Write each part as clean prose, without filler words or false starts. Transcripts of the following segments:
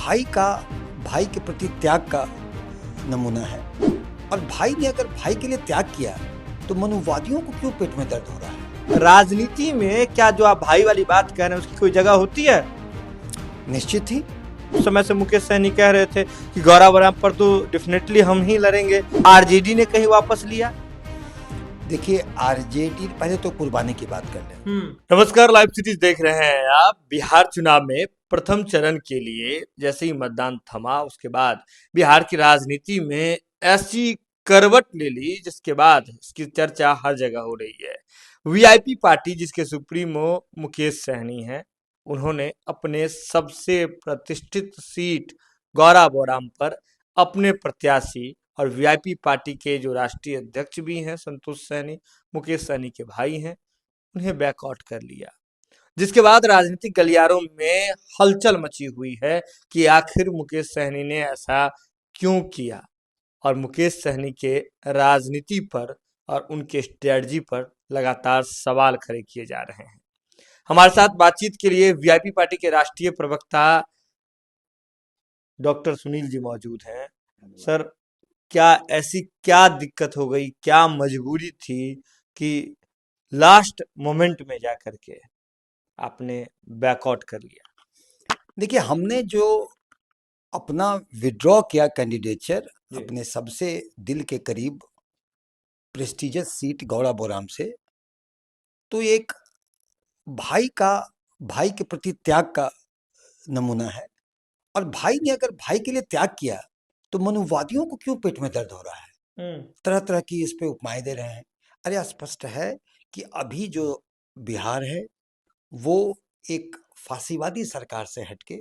भाई का भाई के प्रति त्याग का नमूना है। और भाई ने अगर भाई के लिए त्याग किया तो मनुवादियों को क्यों पेट में दर्द हो रहा है? राजनीति में क्या जो आप भाई वाली बात कह रहे हैं उसकी कोई जगह होती है? निश्चित ही। उस समय से मुकेश सहनी कह रहे थे कि गौरा बराम पर तो डेफिनेटली हम ही लड़ेंगे। आरजेडी ने कहीं वापस लिया। देखिए, आरजेडी पहले तो कुर्बानी की बात कर लें। नमस्कार, लाइव सीरीज देख रहे हैं आप। बिहार चुनाव में प्रथम चरण के लिए जैसे ही मतदान थमा उसके बाद बिहार की राजनीति में ऐसी करवट ले ली जिसके बाद इसकी चर्चा हर जगह हो रही है। वीआईपी पार्टी जिसके सुप्रीमो मुकेश सहनी हैं, उन्होंने अपने सबसे प्रतिष्ठित सीट गौरा बौराम पर अपने प्रत्याशी और वीआईपी पार्टी के जो राष्ट्रीय अध्यक्ष भी हैं संतोष सहनी, मुकेश सहनी के भाई हैं, उन्हें बैकआउट कर लिया। जिसके बाद राजनीतिक गलियारों में हलचल मची हुई है कि आखिर मुकेश सहनी ने ऐसा क्यों किया और मुकेश सहनी के राजनीति पर और उनके स्ट्रेटजी पर लगातार सवाल खड़े किए जा रहे हैं। हमारे साथ बातचीत के लिए वीआईपी पार्टी के राष्ट्रीय प्रवक्ता डॉक्टर सुनील जी मौजूद हैं। सर, क्या ऐसी क्या दिक्कत हो गई, क्या मजबूरी थी कि लास्ट मोमेंट में जाकर के आपने बैकआउट कर लिया? देखिए, हमने जो अपना विड्रॉ किया कैंडिडेचर अपने सबसे दिल के करीब प्रेस्टिजियस सीट गौरा बौराम से, तो एक भाई का भाई के प्रति त्याग का नमूना है। और भाई ने अगर भाई के लिए त्याग किया तो मनुवादियों को क्यों पेट में दर्द हो रहा है? तरह तरह की इस पे उपमाएं दे रहे हैं। अरे, स्पष्ट है कि अभी जो बिहार है वो एक फांसीवादी सरकार से हटके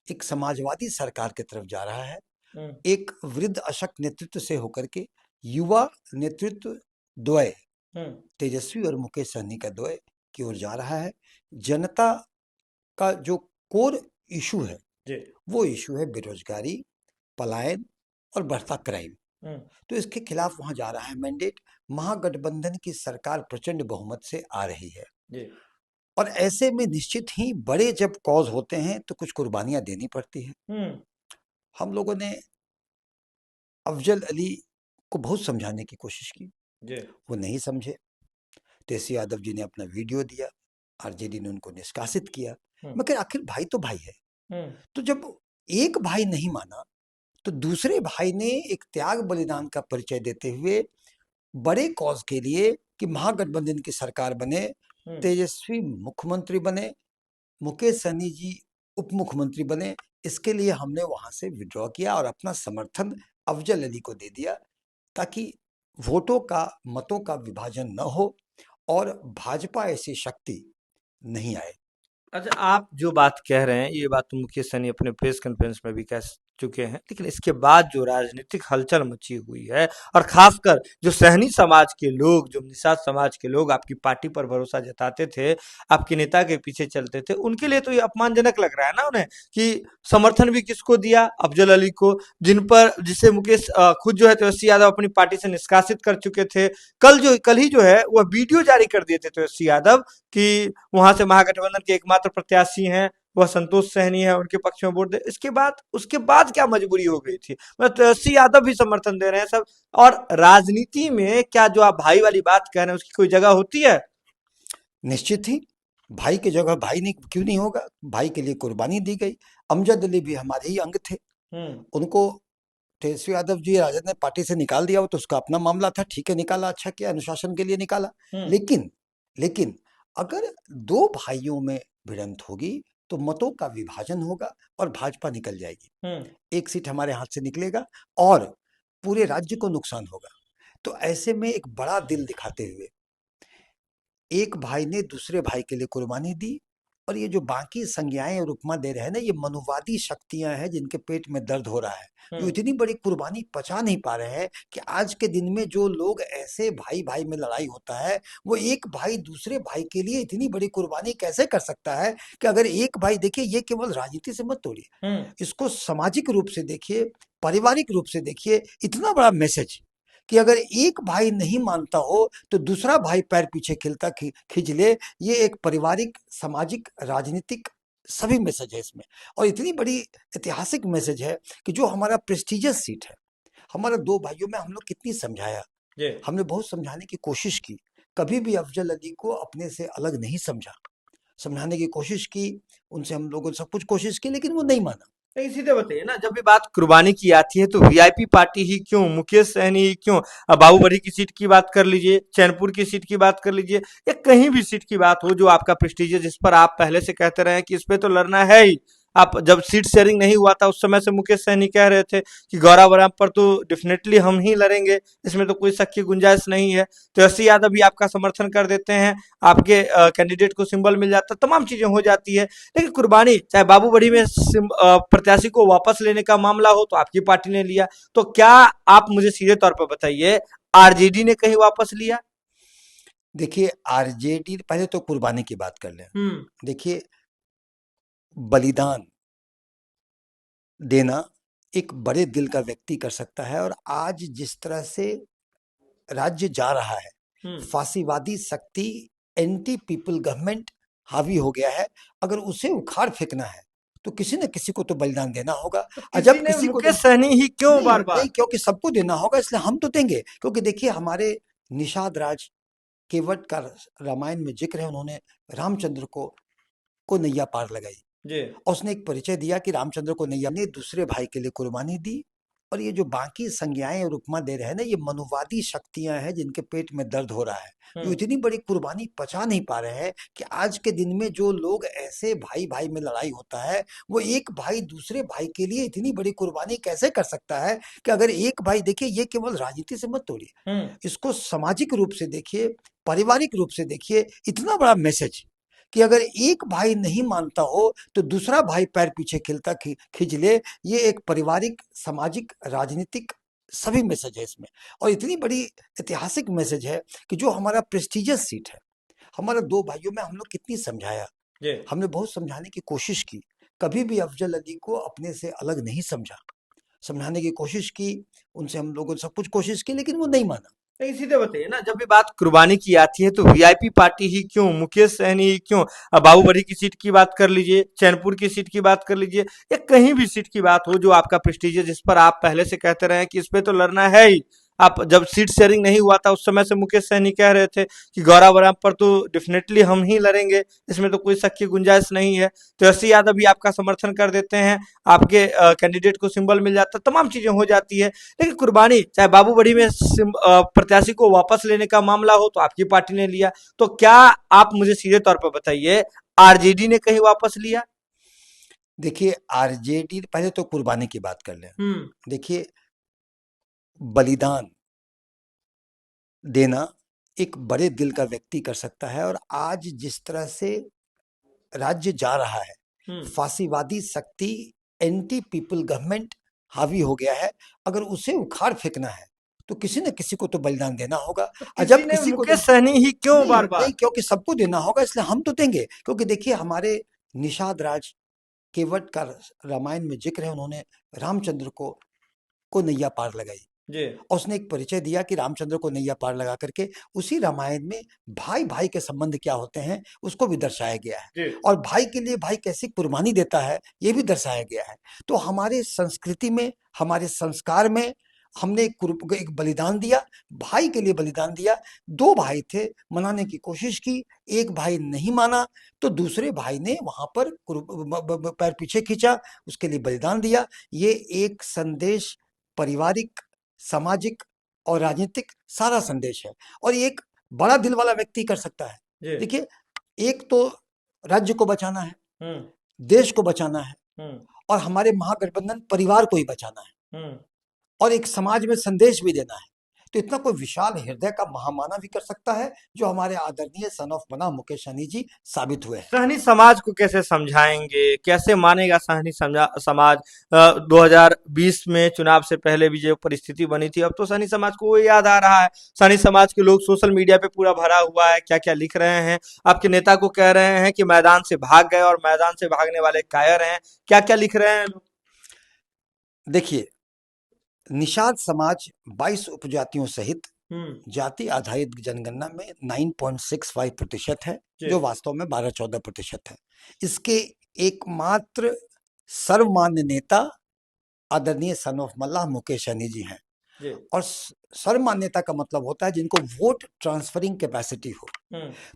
एक समाजवादी सरकार की तरफ जा रहा है। एक वृद्ध अशक्त नेतृत्व से होकर के युवा नेतृत्व द्वय, तेजस्वी और मुकेश सहनी का द्वय की ओर जा रहा है। जनता का जो कोर इशू है वो इशू है बेरोजगारी, पलायन और बढ़ता क्राइम। तो इसके खिलाफ वहां जा रहा है मैंडेट। महागठबंधन की सरकार प्रचंड बहुमत से आ रही है और ऐसे में निश्चित ही बड़े जब कॉज होते हैं तो कुछ कुर्बानियां देनी पड़ती है। हम लोगों ने अफजल अली को बहुत समझाने की कोशिश की, वो नहीं समझे। तेजस्वी यादव जी ने अपना वीडियो दिया, आरजेडी ने उनको निष्कासित किया। मगर आखिर भाई तो भाई है। तो जब एक भाई नहीं माना तो दूसरे भाई ने एक त्याग बलिदान का परिचय देते हुए बड़े कॉज के लिए कि महागठबंधन की सरकार बने, तेजस्वी मुख्यमंत्री बने, मुकेश सहनी जी उप मुख्यमंत्री बने, इसके लिए हमने वहां से विड्रॉ किया और अपना समर्थन अफजल अली को दे दिया ताकि वोटों का, मतों का विभाजन न हो और भाजपा ऐसी शक्ति नहीं आए। अच्छा, आप जो बात कह रहे हैं ये बात तो मुकेश सहनी अपने प्रेस कॉन्फ्रेंस में भी कह चुके हैं, लेकिन इसके बाद जो राजनीतिक हलचल मची हुई है और खासकर जो सहनी समाज के लोग, जो निषाद समाज के लोग आपकी पार्टी पर भरोसा जताते थे, आपके नेता के पीछे चलते थे, उनके लिए तो ये अपमानजनक लग रहा है ना उन्हें कि समर्थन भी किसको दिया? अफजल अली को, जिसे मुकेश खुद जो है तेजस्वी यादव अपनी पार्टी से निष्कासित कर चुके थे। कल ही जो है वह वीडियो जारी कर दिए थे तेजस्वी यादव कि वहां से महागठबंधन के एकमात्र प्रत्याशी हैं वह संतोष सहनी है, उनके पक्ष में वोट दे। उसके बाद क्या मजबूरी हो गई थी? मतलब तेजस्वी यादव भी समर्थन दे रहे हैं सब। और राजनीति में क्या जो आप भाई वाली बात कह रहे हैं उसकी कोई जगह होती है? निश्चित ही। भाई की जगह भाई नहीं, क्यों नहीं होगा? भाई के लिए कुर्बानी दी गई। अमजद अली भी हमारे ही अंग थे। उनको तेजस्वी यादव जी राजद ने पार्टी से निकाल दिया, वो तो उसका अपना मामला था। ठीक है, निकाला, अच्छा किया, अनुशासन के लिए निकाला। लेकिन अगर दो भाइयों में भिड़ंत होगी तो मतों का विभाजन होगा और भाजपा निकल जाएगी। एक सीट हमारे हाथ से निकलेगा और पूरे राज्य को नुकसान होगा। तो ऐसे में एक बड़ा दिल दिखाते हुए एक भाई ने दूसरे भाई के लिए कुर्बानी दी। और ये जो बाकी संज्ञाएं और उपमा दे रहे हैं ना, ये मनुवादी शक्तियां हैं जिनके पेट में दर्द हो रहा है, जो इतनी बड़ी कुर्बानी पचा नहीं पा रहे हैं कि आज के दिन में जो लोग ऐसे भाई भाई में लड़ाई होता है, वो एक भाई दूसरे भाई के लिए इतनी बड़ी कुर्बानी कैसे कर सकता है? कि अगर एक भाई, देखिए, ये केवल राजनीति से मत तोड़िए, इसको सामाजिक रूप से देखिए, पारिवारिक रूप से देखिए। इतना बड़ा मैसेज कि अगर एक भाई नहीं मानता हो तो दूसरा भाई पैर पीछे खींच ले। ये एक पारिवारिक, सामाजिक, राजनीतिक सभी मैसेज है इसमें। और इतनी बड़ी ऐतिहासिक मैसेज है कि जो हमारा प्रेस्टिजियस सीट है, हमारा दो भाइयों में हम लोग कितनी समझाया, जी हमने बहुत समझाने की कोशिश की, कभी भी अफजल अली को अपने से अलग नहीं समझा, समझाने की कोशिश की, उनसे हम लोगों ने सब कुछ कोशिश की, लेकिन वो नहीं माना। नहीं, सीधे बताइए ना, जब भी बात कुर्बानी की आती है तो वीआईपी पार्टी ही क्यों, मुकेश सहनी ही क्यों, बाबूबड़ी की सीट की बात कर लीजिए, चैनपुर की सीट की बात कर लीजिए, या कहीं भी सीट की बात हो जो आपका प्रेस्टीज है, जिस पर आप पहले से कहते रहे हैं कि इस पे तो लड़ना है ही। आप जब सीट शेयरिंग नहीं हुआ था उस समय से मुकेश सहनी कह रहे थे कि गौरव बराम पर तो डेफिनेटली हम ही लड़ेंगे, इसमें तो कोई शक की गुंजाइश नहीं है। तेजस्वी यादव भी आपका समर्थन कर देते हैं, आपके कैंडिडेट को सिंबल मिल जाता है, तमाम चीजें हो जाती है। लेकिन कुर्बानी चाहे बाबूबड़ी में प्रत्याशी को वापस लेने का मामला हो तो आपकी पार्टी ने लिया, तो क्या आप मुझे सीधे तौर पर बताइए, आरजेडी ने कहीं वापस लिया? देखिए, आरजेडी, पहले तो कुर्बानी की बात कर लें। देखिए, बलिदान देना एक बड़े दिल का व्यक्ति कर सकता है, और आज जिस तरह से राज्य जा रहा है, फांसीवादी शक्ति, एंटी पीपल गवर्नमेंट हावी हो गया है, अगर उसे उखाड़ फेंकना है तो किसी न किसी को तो बलिदान देना होगा। और जब किसी को मुकेश सहनी ही क्यों नहीं, बार बार? नहीं, क्योंकि सबको देना होगा, इसलिए हम तो देंगे। क्योंकि देखिए, हमारे निषाद राज केवट का रामायण में जिक्र है, उन्होंने रामचंद्र को नैया पार लगाई, जी और उसने एक परिचय दिया कि रामचंद्र को नैया ने दूसरे भाई के लिए कुर्बानी दी। और ये जो बाकी संज्ञाएं और उपमा दे रहे हैं ना, ये मनुवादी शक्तियां हैं जिनके पेट में दर्द हो रहा है, जो इतनी बड़ी कुर्बानी पचा नहीं पा रहे हैं कि आज के दिन में जो लोग ऐसे भाई भाई में लड़ाई होता है, वो एक भाई दूसरे भाई के लिए इतनी बड़ी कुर्बानी कैसे कर सकता है। कि अगर एक भाई, देखिए, ये केवल राजनीति से मत तोड़िए, इसको सामाजिक रूप से देखिए, पारिवारिक रूप से देखिए, इतना बड़ा मैसेज कि अगर एक भाई नहीं मानता हो तो दूसरा भाई पैर पीछे खींच ले। ये एक पारिवारिक, सामाजिक, राजनीतिक सभी मैसेज है इसमें। और इतनी बड़ी ऐतिहासिक मैसेज है कि जो हमारा प्रेस्टिजियस सीट है, हमारा दो भाइयों में हम लोग कितनी समझाया, जी हमने बहुत समझाने की कोशिश की, कभी भी अफजल अली को अपने से अलग नहीं समझा, समझाने की कोशिश की, उनसे हम लोगों ने सब कुछ कोशिश की, लेकिन वो नहीं माना। नहीं, सीधे बताइए ना, जब भी बात कुर्बानी की आती है तो वीआईपी पार्टी ही क्यों, मुकेश सहनी ही क्यों, बाबूबड़ी की सीट की बात कर लीजिए, चैनपुर की सीट की बात कर लीजिए, या कहीं भी सीट की बात हो जो आपका प्रेस्टीज है, जिस पर आप पहले से कहते रहे हैं कि इस पे तो लड़ना है ही। आप जब सीट शेयरिंग नहीं हुआ था उस समय से मुकेश सहनी कह रहे थे कि गौरव बराम पर तो डेफिनेटली हम ही लड़ेंगे, इसमें तो कोई शक की गुंजाइश नहीं है। तेजस्वी यादव भी आपका समर्थन कर देते हैं, आपके कैंडिडेट को सिंबल मिल जाता है, तमाम चीजें हो जाती है। लेकिन कुर्बानी चाहे बाबूबड़ी में प्रत्याशी को वापस लेने का मामला हो तो आपकी पार्टी ने लिया, तो क्या आप मुझे सीधे तौर पर बताइए, आरजेडी ने कहीं वापस लिया? देखिए, आरजेडी, पहले तो कुर्बानी की बात कर लें। देखिए, बलिदान देना एक बड़े दिल का व्यक्ति कर सकता है, और आज जिस तरह से राज्य जा रहा है, फांसीवादी शक्ति, एंटी पीपल गवर्नमेंट हावी हो गया है, अगर उसे उखाड़ फेंकना है तो किसी न किसी को तो बलिदान देना होगा। और जब किसी को मुकेश सहनी ही क्यों नहीं, बार बार? नहीं, क्योंकि सबको देना होगा, इसलिए हम तो देंगे। क्योंकि देखिए, हमारे निषाद राज केवट का रामायण में जिक्र है, उन्होंने रामचंद्र को नैया पार लगाई, जी और उसने एक परिचय दिया कि रामचंद्र को नैया पार लगा करके उसी रामायण में भाई भाई के संबंध क्या होते हैं उसको भी दर्शाया गया है, जी और भाई के लिए भाई कैसी कुर्बानी देता है ये भी दर्शाया गया है। तो हमारे संस्कृति में, हमारे संस्कार में हमने एक बलिदान दिया, भाई के लिए बलिदान दिया। दो भाई थे, मनाने की कोशिश की, एक भाई नहीं माना, तो दूसरे भाई ने वहां पर पैर पीछे खींचा, उसके लिए बलिदान दिया। ये एक संदेश पारिवारिक, सामाजिक और राजनीतिक सारा संदेश है, और ये एक बड़ा दिल वाला व्यक्ति कर सकता है। जी देखिए, एक तो राज्य को बचाना है, देश को बचाना है, और हमारे महागठबंधन परिवार को ही बचाना है, और एक समाज में संदेश भी देना है। तो इतना कोई विशाल हृदय का महामानव भी कर सकता है, जो हमारे आदरणीय सन ऑफ बना मुकेश सहनी जी साबित हुए हैं। सहनी समाज को कैसे समझाएंगे, कैसे मानेगा सहनी समाज? 2020 में चुनाव से पहले भी जो परिस्थिति बनी थी, अब तो सहनी समाज को वो याद आ रहा है। सहनी समाज के लोग सोशल मीडिया पे पूरा भरा हुआ है, क्या क्या लिख रहे हैं, आपके नेता को कह रहे हैं कि मैदान से भाग गए और मैदान से भागने वाले कायर हैं, क्या क्या लिख रहे हैं लोग? देखिए, निषाद समाज 22 उपजातियों सहित जाति आधारित जनगणना में 9.65% है, जो वास्तव में 12-14% है। इसके एकमात्र सर्वमान्य नेता आदरणीय सन ऑफ मल्लाह मुकेश सहनी जी हैं। जी। और सर्वमान्यता का मतलब होता है जिनको वोट ट्रांसफरिंग कैपेसिटी हो।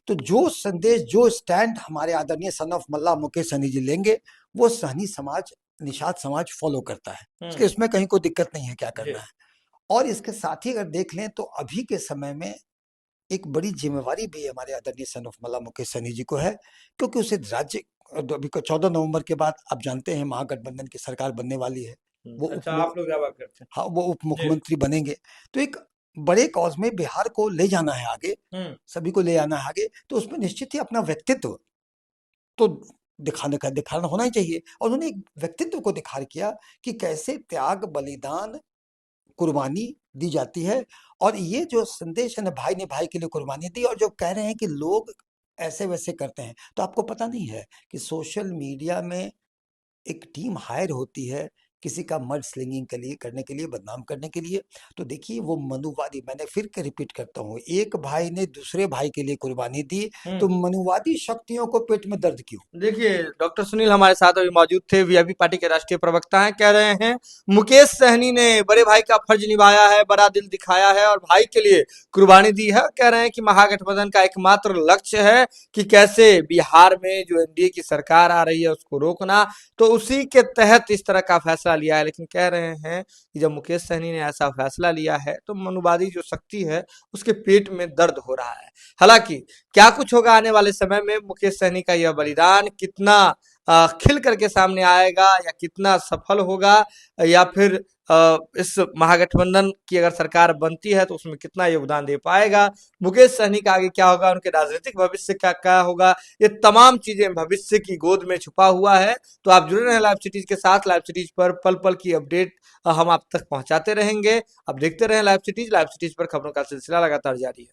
तो जो संदेश, जो स्टैंड हमारे आदरणीय सन ऑफ मल्लाह मुकेश सहनी जी लेंगे, वो सहनी समाज, निषाद समाज फॉलो करता है। इसमें कहीं कोई दिक्कत नहीं है क्या करना है। और इसके साथ ही अगर देख लें तो अभी के समय में एक बड़ी जिम्मेवारी भी हमारे आदरणीय सन ऑफ मल्लाह मुकेश सहनी जी को है, क्योंकि उसे राज्य, अभी 14 नवंबर के बाद आप जानते हैं महागठबंधन की सरकार बनने वाली है। वो अच्छा, आप लोग दावा करते हैं। हाँ, वो उप मुख्यमंत्री बनेंगे। तो एक बड़े कॉज में बिहार को ले जाना है आगे, सभी को ले आना है आगे, तो उसमें निश्चित ही अपना व्यक्तित्व तो दिखाना होना ही चाहिए। और उन्होंने एक व्यक्तित्व को दिखा किया कि कैसे त्याग, बलिदान, कुर्बानी दी जाती है। और ये जो संदेश है ना, भाई ने भाई के लिए कुर्बानी दी, और जो कह रहे हैं कि लोग ऐसे वैसे करते हैं, तो आपको पता नहीं है कि सोशल मीडिया में एक टीम हायर होती है किसी का मड स्लिंगिंग के लिए, करने के लिए, बदनाम करने के लिए। तो देखिए वो मनुवादी, मैंने फिर के रिपीट करता हूँ, एक भाई ने दूसरे भाई के लिए कुर्बानी दी, तो मनुवादी शक्तियों को पेट में दर्द क्यों? देखिए, डॉक्टर सुनील हमारे साथ अभी मौजूद थे, वीआईपी पार्टी के राष्ट्रीय प्रवक्ता हैं। कह रहे हैं मुकेश सहनी ने बड़े भाई का फर्ज निभाया है, बड़ा दिल दिखाया है और भाई के लिए कुर्बानी दी है। कह रहे हैं कि महागठबंधन का एकमात्र लक्ष्य है कि कैसे बिहार में जो एनडीए की सरकार आ रही है उसको रोकना, तो उसी के तहत इस तरह का फैसला लिया है। लेकिन कह रहे हैं कि जब मुकेश सहनी ने ऐसा फैसला लिया है तो मनुवादी जो शक्ति है उसके पेट में दर्द हो रहा है। हालांकि क्या कुछ होगा आने वाले समय में, मुकेश सहनी का यह बलिदान कितना खिल करके सामने आएगा या कितना सफल होगा, या फिर इस महागठबंधन की अगर सरकार बनती है तो उसमें कितना योगदान दे पाएगा, मुकेश सहनी का आगे क्या होगा, उनके राजनीतिक भविष्य का क्या होगा, ये तमाम चीजें भविष्य की गोद में छुपा हुआ है। तो आप जुड़े रहे लाइव सिटीज के साथ। लाइव सिटीज पर पल पल की अपडेट हम आप तक पहुंचाते रहेंगे। अब देखते रहें लाइव सिटीज। लाइव सिटीज पर खबरों का सिलसिला लगातार जारी है।